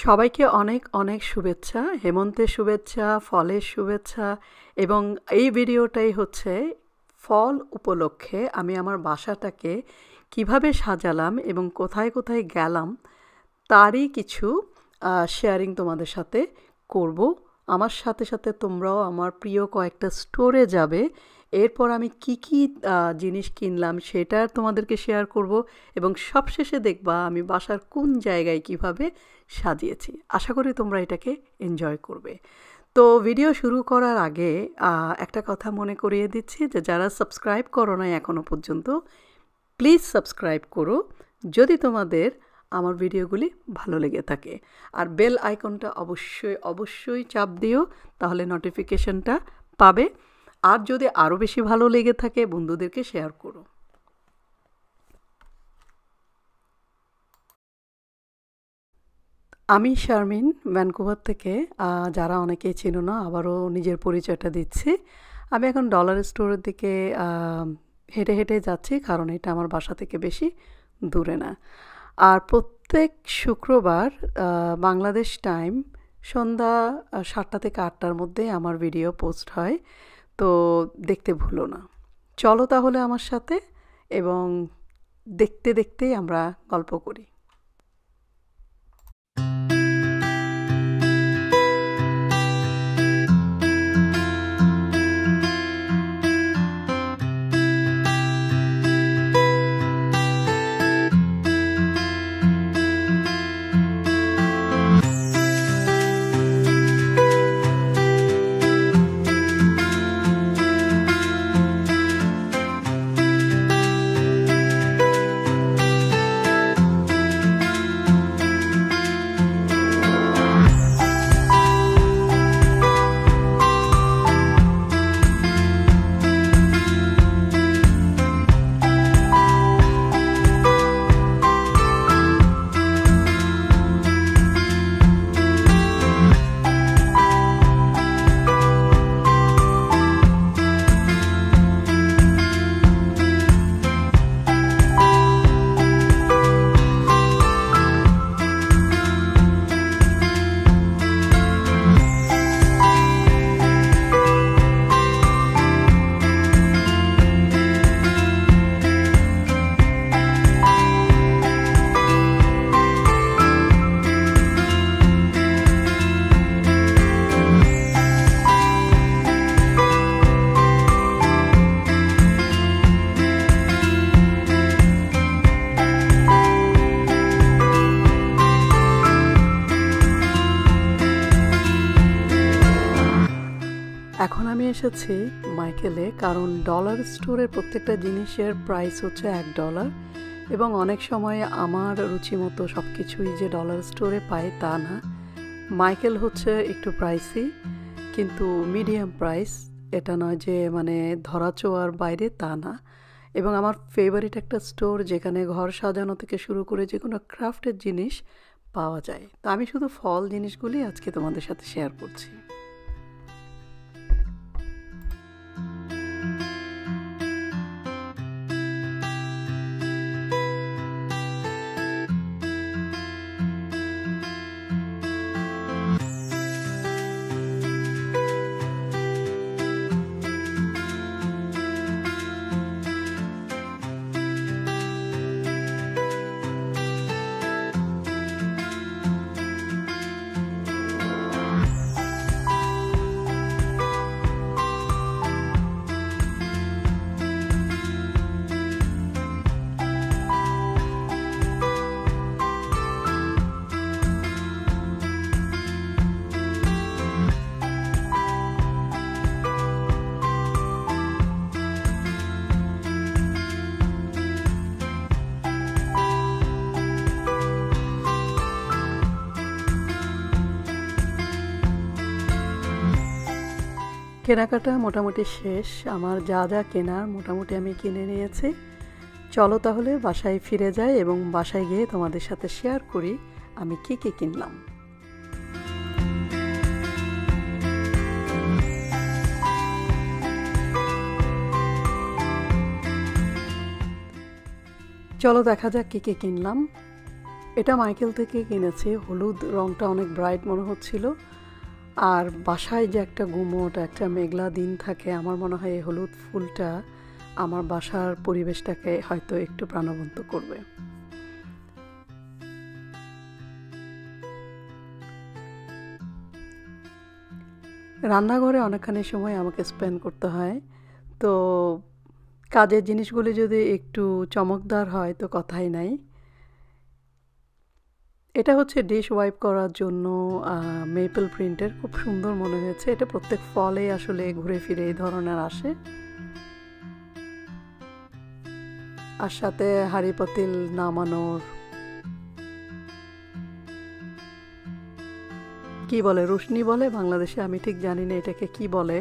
সবাইকে অনেক অনেক শুভেচ্ছা, হেমন্তের শুভেচ্ছা, ফলের শুভেচ্ছা। এবং এই ভিডিওটাই হচ্ছে ফল উপলক্ষে আমি আমার বাসাটাকে কিভাবে সাজালাম এবং কোথায় কোথায় গেলাম তারই কিছু শেয়ারিং তোমাদের সাথে করব। আমার সাথে সাথে তোমরাও আমার প্রিয় কয়েকটা স্টোরে যাবে। এরপর আমি কি কি জিনিস কিনলাম সেটা তোমাদেরকে শেয়ার করব এবং সবশেষে দেখবা আমি বাসার কোন জায়গায় কিভাবে সাজিয়েছি। আশা করি তোমরা এটাকে এনজয় করবে। তো ভিডিও শুরু করার আগে একটা কথা মনে করিয়ে দিচ্ছি যে যারা সাবস্ক্রাইব করো নাই এখনও পর্যন্ত, প্লিজ সাবস্ক্রাইব করো যদি তোমাদের আমার ভিডিওগুলি ভালো লেগে থাকে। আর বেল আইকনটা অবশ্যই অবশ্যই চাপ দিও, তাহলে নোটিফিকেশনটা পাবে। আর যদি আরও বেশি ভালো লেগে থাকে বন্ধুদেরকে শেয়ার করো। আমি শারমিন, ভ্যানকুভার থেকে। যারা অনেকেই চেনো না, আবারও নিজের পরিচয়টা দিচ্ছি। আমি এখন ডলার স্টোরের দিকে হেঁটে হেঁটে যাচ্ছি, কারণ এটা আমার বাসা থেকে বেশি দূরে না। আর প্রত্যেক শুক্রবার বাংলাদেশ টাইম সন্ধ্যা 7টা থেকে 8টার মধ্যে আমার ভিডিও পোস্ট হয়, তো দেখতে ভুলো না। চলো তাহলে আমার সাথে, এবং দেখতে দেখতেই আমরা গল্প করি। এখন আমি এসেছি মাইকেলে, কারণ ডলার স্টোরের প্রত্যেকটা জিনিসের প্রাইস হচ্ছে $1, এবং অনেক সময় আমার রুচি মতো সব কিছুই যে ডলার স্টোরে পাই তা না। মাইকেল হচ্ছে একটু প্রাইসি, কিন্তু মিডিয়াম প্রাইস। এটা নয় যে মানে ধরাছোঁয়ার বাইরে, তা না। এবং আমার ফেভারিট একটা স্টোর, যেখানে ঘর সাজানো থেকে শুরু করে যে কোনো ক্রাফটের জিনিস পাওয়া যায়। তো আমি শুধু ফল জিনিসগুলি আজকে তোমাদের সাথে শেয়ার করছি। কেনাকাটা মোটামুটি শেষ। আমার যা যা কেনার মোটামুটি আমি কিনে নিয়েছি। চলো তাহলে বাসায় ফিরে যাই এবং বাসায় গিয়ে তোমাদের সাথে শেয়ার করি আমি কি কি কিনলাম। চলো দেখা যাক কি কি কিনলাম। এটা মাইকেল থেকে কিনেছি। হলুদ রংটা অনেক ব্রাইট মনে হচ্ছিল, আর বাসায় যে একটা গুমোট, একটা মেঘলা দিন থাকে, আমার মনে হয় এই হলুদ ফুলটা আমার বাসার পরিবেশটাকে হয়তো একটু প্রাণবন্ত করবে। রান্নাঘরে অনেকখানি সময় আমাকে স্পেন্ড করতে হয়, তো কাজের জিনিসগুলি যদি একটু চমকদার হয় তো কথাই নাই। এটা হচ্ছে ডিশ ওয়াইপ করার জন্য মেপল প্রিন্টের, খুব সুন্দর মনে হয়েছে। এটা প্রত্যেক ফলে আসলে ঘুরে ফিরে এই ধরনের আসে। আর সাথে হাঁড়ি পাতিল নামানোর কি বলে, রোশনি বলে বাংলাদেশে, আমি ঠিক জানি না এটাকে কি বলে,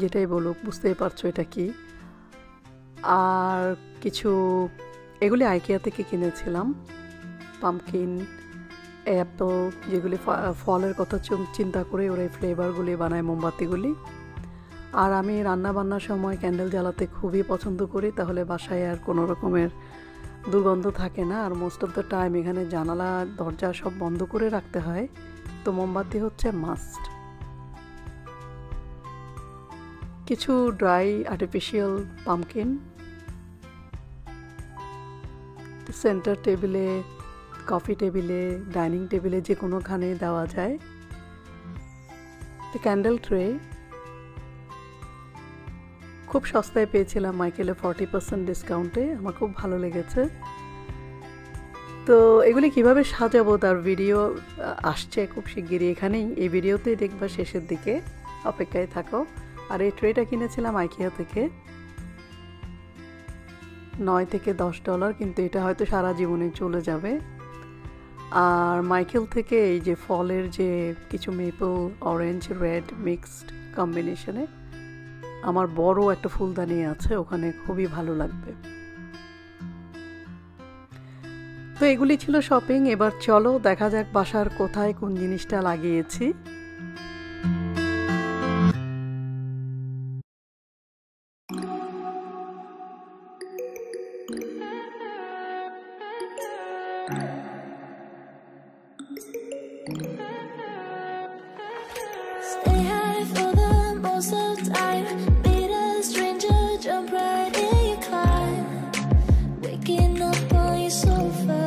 যেটাই বলুক বুঝতেই পারছো এটা কি। আর কিছু এগুলি আইকিয়া থেকে কিনেছিলাম, পামকিন, অ্যাপল, যেগুলি ফলের কথা চিন্তা করে ওরা এই ফ্লেভারগুলি বানায়, মোমবাতিগুলি। আর আমি রান্না বান্নার সময় ক্যান্ডেল জ্বালাতে খুবই পছন্দ করি, তাহলে বাসায় আর কোনো রকমের দুর্গন্ধ থাকে না। আর মোস্ট অফ দ্য টাইম এখানে জানালা দরজা সব বন্ধ করে রাখতে হয়, তো মোমবাতি হচ্ছে মাস্ট। কিছু ড্রাই আর্টিফিশিয়াল পামকিন সেন্টার টেবিলে, কফি টেবিলে, ডাইনিং টেবিলে যে কোনোখানে দেওয়া যায়। ক্যান্ডেল ট্রে খুব সস্তায় পেয়েছিলাম মাইকেলে, 40% ডিসকাউন্টে, আমার খুব ভালো লেগেছে। তো এগুলি কিভাবে সাজাবো তার ভিডিও আসছে খুব শিগগিরই, এখানেই এই ভিডিওতেই দেখবা, শেষের দিকে অপেক্ষায় থাকো। আর এই ট্রেটা কিনেছিলাম আইকিয়া থেকে, $9 থেকে $10, কিন্তু এটা হয়তো সারা জীবনে চলে যাবে। আর মাইকেল থেকে এই যে ফলের যে কিছু মেপল, অরেঞ্জ, রেড মিক্সড কম্বিনেশনে আমার বড় একটা ফুলদানি আছে, ওখানে খুবই ভালো লাগবে। তো এগুলি ছিল শপিং। এবার চলো দেখা যাক বাসার কোথায় কোন জিনিসটা লাগিয়েছি। Stay high for the most of time. Meet a stranger, jump right in your climb. Waking up on your sofa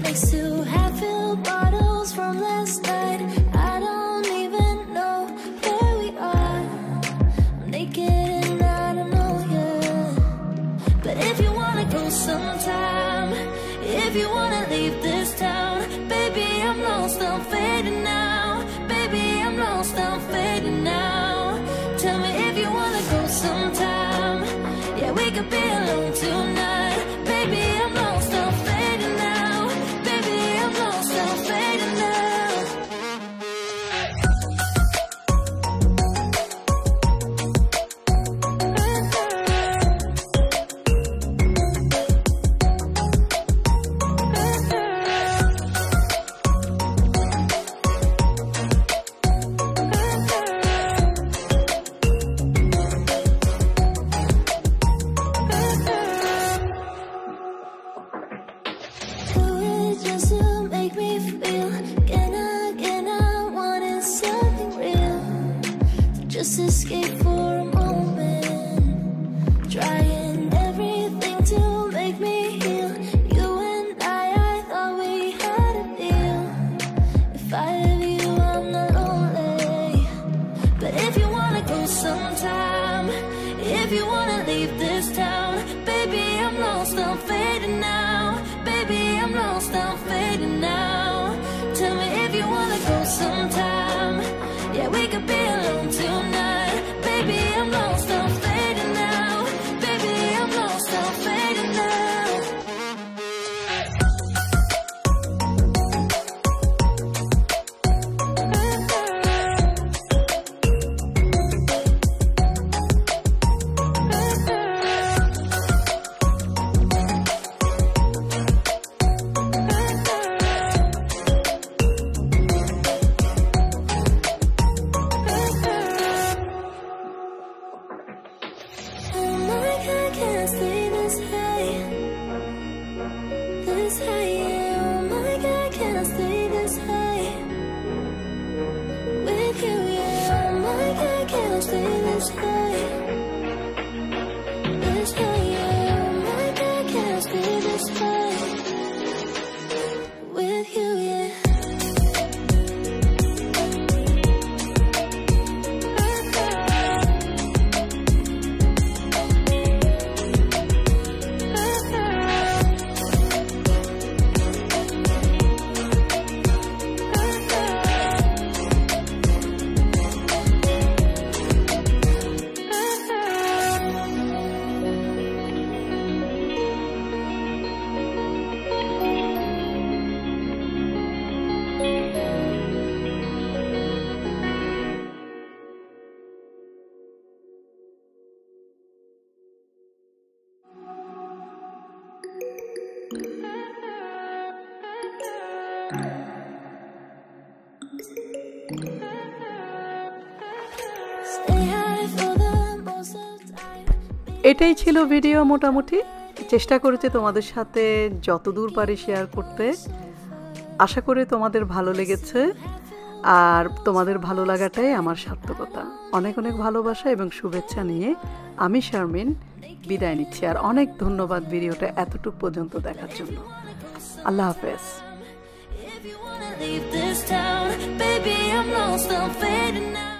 next to half-filled bottles from last night. I don't even know where we are. I'm naked and I don't know you. But if you wanna go sometime, if you wanna leave this town, baby, I'm lost, I'm fading now. Baby, I'm lost, I'm fading now. Tell me if you wanna go sometime. Yeah, we could be alone tonight. Baby, I'm lost, I'm fading now. Baby, I'm lost, I'm fading now. Do it just to make me feel. Can I wanted something real to just escape for a moment. Trying everything to make me heal. You and I thought we had a deal. If I have you, I'm not lonely. But if you wanna go sometime, if you wanna leave this town, baby, I'm lost, I'm fading now. Baby, I'm lost, I'm fading now. Tell me if you wanna go sometime. Yeah, we could be alone tonight. Baby, I'm lost, I'm fading now. Baby, I'm lost, I'm fading now. Stay high for the most of the time. এটাই ছিল video. মোটামুটি চেষ্টা করেছি তোমাদের সাথে যতদূর পারি share করতে। আশা করি তোমাদের ভালো লেগেছে, আর তোমাদের ভালো লাগাটাই আমার সার্থকতা। অনেক অনেক ভালোবাসা এবং শুভেচ্ছা নিয়ে আমি শারমিন বিদায় নিচ্ছি। আর অনেক ধন্যবাদ ভিডিওটা এতটুকু পর্যন্ত দেখার জন্য। আল্লাহ হাফেজ। If you wanna leave this town, baby, I'm lost, I'm fading now.